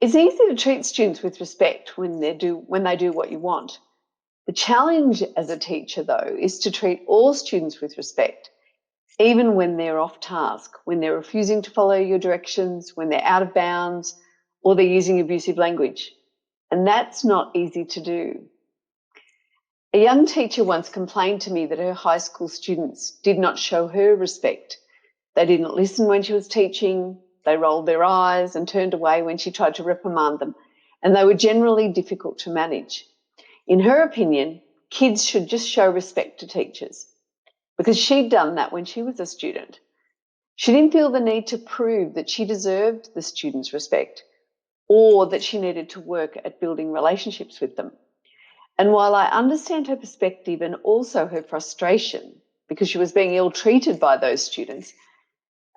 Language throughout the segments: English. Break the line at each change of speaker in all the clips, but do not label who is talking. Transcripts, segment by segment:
It's easy to treat students with respect when they do what you want. The challenge as a teacher, though, is to treat all students with respect, even when they're off task, when they're refusing to follow your directions, when they're out of bounds, or they're using abusive language. And that's not easy to do. A young teacher once complained to me that her high school students did not show her respect. They didn't listen when she was teaching, they rolled their eyes and turned away when she tried to reprimand them, and they were generally difficult to manage. In her opinion, kids should just show respect to teachers, because she'd done that when she was a student. She didn't feel the need to prove that she deserved the students' respect or that she needed to work at building relationships with them. And while I understand her perspective and also her frustration because she was being ill-treated by those students,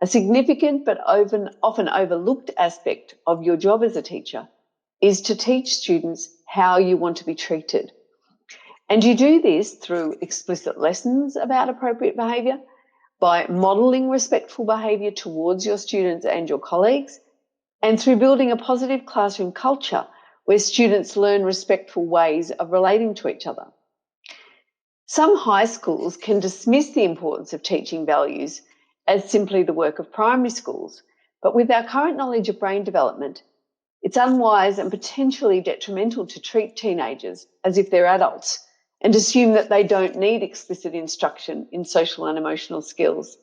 a significant but often overlooked aspect of your job as a teacher is to teach students how you want to be treated. And you do this through explicit lessons about appropriate behaviour, by modelling respectful behaviour towards your students and your colleagues, and through building a positive classroom culture where students learn respectful ways of relating to each other. Some high schools can dismiss the importance of teaching values as simply the work of primary schools, but with our current knowledge of brain development, it's unwise and potentially detrimental to treat teenagers as if they're adults and assume that they don't need explicit instruction in social and emotional skills.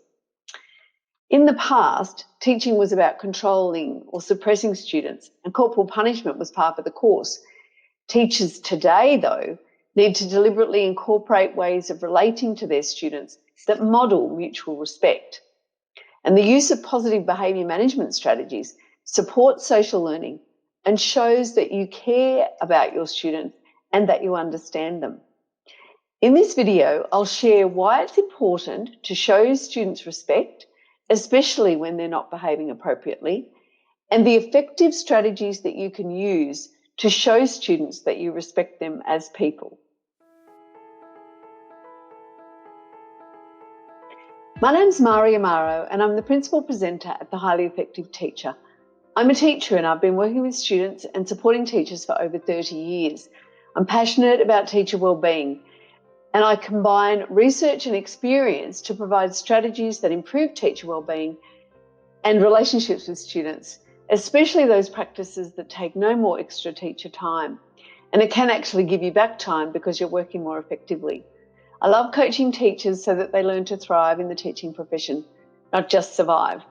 In the past, teaching was about controlling or suppressing students, and corporal punishment was part of the course. Teachers today, though, need to deliberately incorporate ways of relating to their students that model mutual respect. And the use of positive behaviour management strategies supports social learning and shows that you care about your students and that you understand them. In this video, I'll share why it's important to show students respect, especially when they're not behaving appropriately, and the effective strategies that you can use to show students that you respect them as people. My name's Amaro, and I'm the Principal Presenter at The Highly Effective Teacher. I'm a teacher and I've been working with students and supporting teachers for over 30 years. I'm passionate about teacher wellbeing, and I combine research and experience to provide strategies that improve teacher wellbeing and relationships with students, especially those practices that take no more extra teacher time. And it can actually give you back time because you're working more effectively. I love coaching teachers so that they learn to thrive in the teaching profession, not just survive.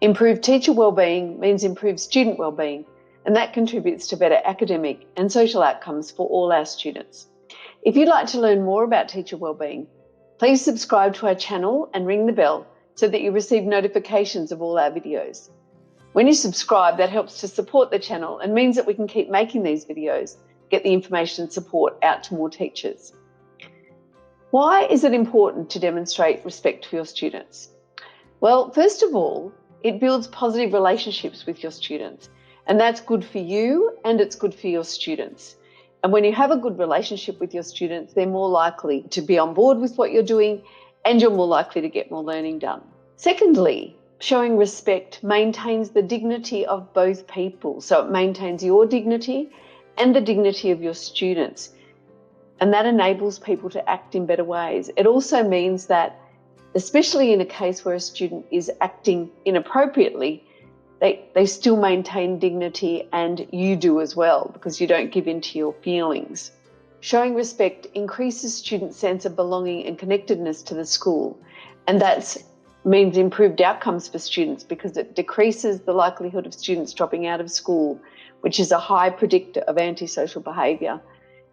Improved teacher wellbeing means improved student wellbeing, and that contributes to better academic and social outcomes for all our students. If you'd like to learn more about teacher wellbeing, please subscribe to our channel and ring the bell so that you receive notifications of all our videos. When you subscribe, that helps to support the channel and means that we can keep making these videos, get the information and support out to more teachers. Why is it important to demonstrate respect for your students? Well, first of all, it builds positive relationships with your students, and that's good for you and it's good for your students. And when you have a good relationship with your students, they're more likely to be on board with what you're doing and you're more likely to get more learning done. Secondly, showing respect maintains the dignity of both people. So it maintains your dignity and the dignity of your students. And that enables people to act in better ways. It also means that, especially in a case where a student is acting inappropriately, they still maintain dignity, and you do as well, because you don't give in to your feelings. Showing respect increases students' sense of belonging and connectedness to the school, and that means improved outcomes for students because it decreases the likelihood of students dropping out of school, which is a high predictor of antisocial behaviour,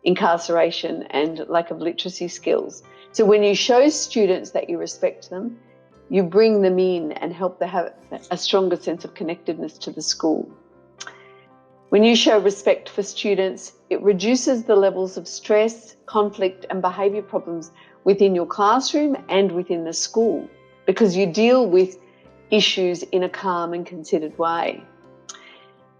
incarceration and lack of literacy skills. So when you show students that you respect them, you bring them in and help them have a stronger sense of connectedness to the school. When you show respect for students, it reduces the levels of stress, conflict and behaviour problems within your classroom and within the school, because you deal with issues in a calm and considered way.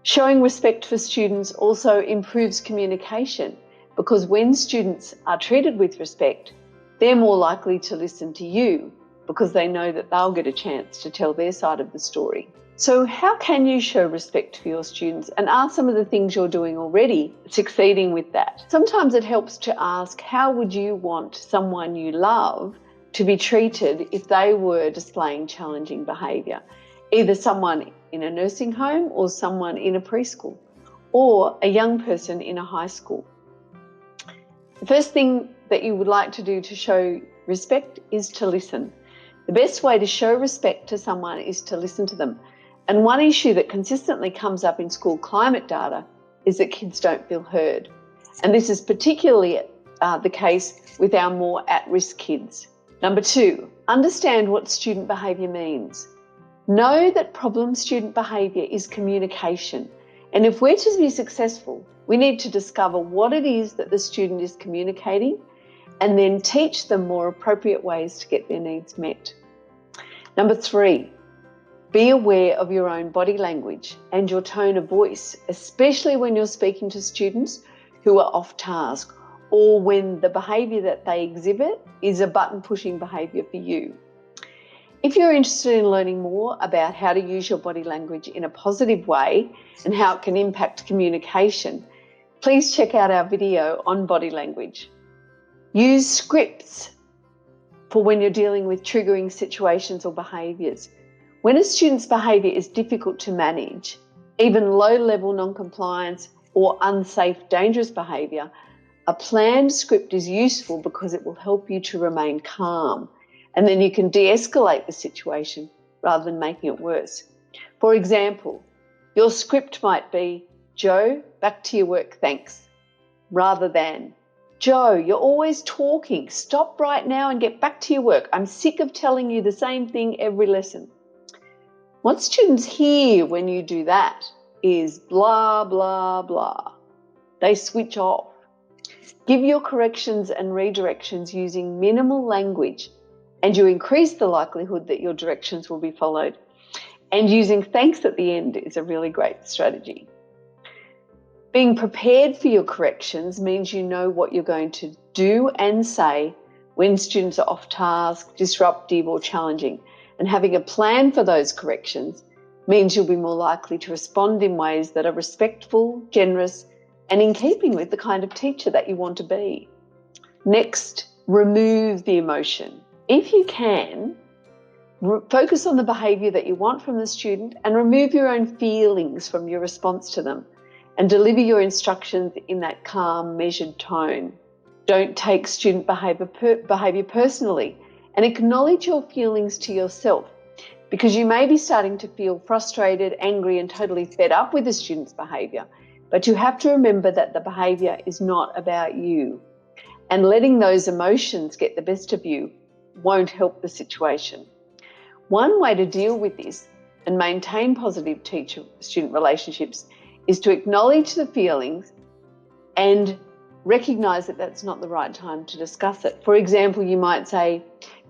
Showing respect for students also improves communication, because when students are treated with respect, they're more likely to listen to you because they know that they'll get a chance to tell their side of the story. So how can you show respect for your students, and are some of the things you're doing already succeeding with that? Sometimes it helps to ask, how would you want someone you love to be treated if they were displaying challenging behaviour? Either someone in a nursing home or someone in a preschool or a young person in a high school. The first thing that you would like to do to show respect is to listen. The best way to show respect to someone is to listen to them. And one issue that consistently comes up in school climate data is that kids don't feel heard. And this is particularly the case with our more at-risk kids. Number 2, understand what student behaviour means. Know that problem student behaviour is communication. And if we're to be successful, we need to discover what it is that the student is communicating and then teach them more appropriate ways to get their needs met. Number 3, be aware of your own body language and your tone of voice, especially when you're speaking to students who are off task or when the behaviour that they exhibit is a button-pushing behaviour for you. If you're interested in learning more about how to use your body language in a positive way and how it can impact communication, please check out our video on body language. Use scripts for when you're dealing with triggering situations or behaviours. When a student's behaviour is difficult to manage, even low-level non-compliance or unsafe, dangerous behaviour, a planned script is useful because it will help you to remain calm, and then you can de-escalate the situation rather than making it worse. For example, your script might be, "Joe, back to your work, thanks," rather than, "Joe, you're always talking. Stop right now and get back to your work. I'm sick of telling you the same thing every lesson." What students hear when you do that is blah, blah, blah. They switch off. Give your corrections and redirections using minimal language, and you increase the likelihood that your directions will be followed. And using thanks at the end is a really great strategy. Being prepared for your corrections means you know what you're going to do and say when students are off task, disruptive or challenging. And having a plan for those corrections means you'll be more likely to respond in ways that are respectful, generous, and in keeping with the kind of teacher that you want to be. Next, remove the emotion. If you can, focus on the behaviour that you want from the student and remove your own feelings from your response to them, and deliver your instructions in that calm, measured tone. Don't take student behaviour personally, and acknowledge your feelings to yourself, because you may be starting to feel frustrated, angry, and totally fed up with the student's behaviour. But you have to remember that the behaviour is not about you, and letting those emotions get the best of you won't help the situation. One way to deal with this and maintain positive teacher-student relationships is to acknowledge the feelings and recognise that that's not the right time to discuss it. For example, you might say,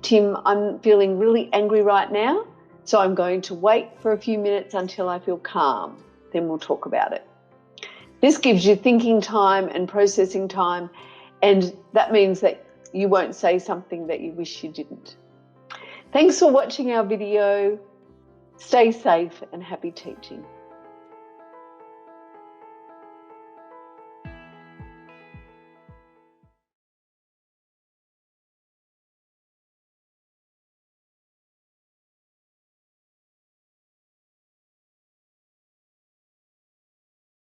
"Tim, I'm feeling really angry right now, so I'm going to wait for a few minutes until I feel calm. Then we'll talk about it." This gives you thinking time and processing time, and that means that you won't say something that you wish you didn't. Thanks for watching our video. Stay safe and happy teaching.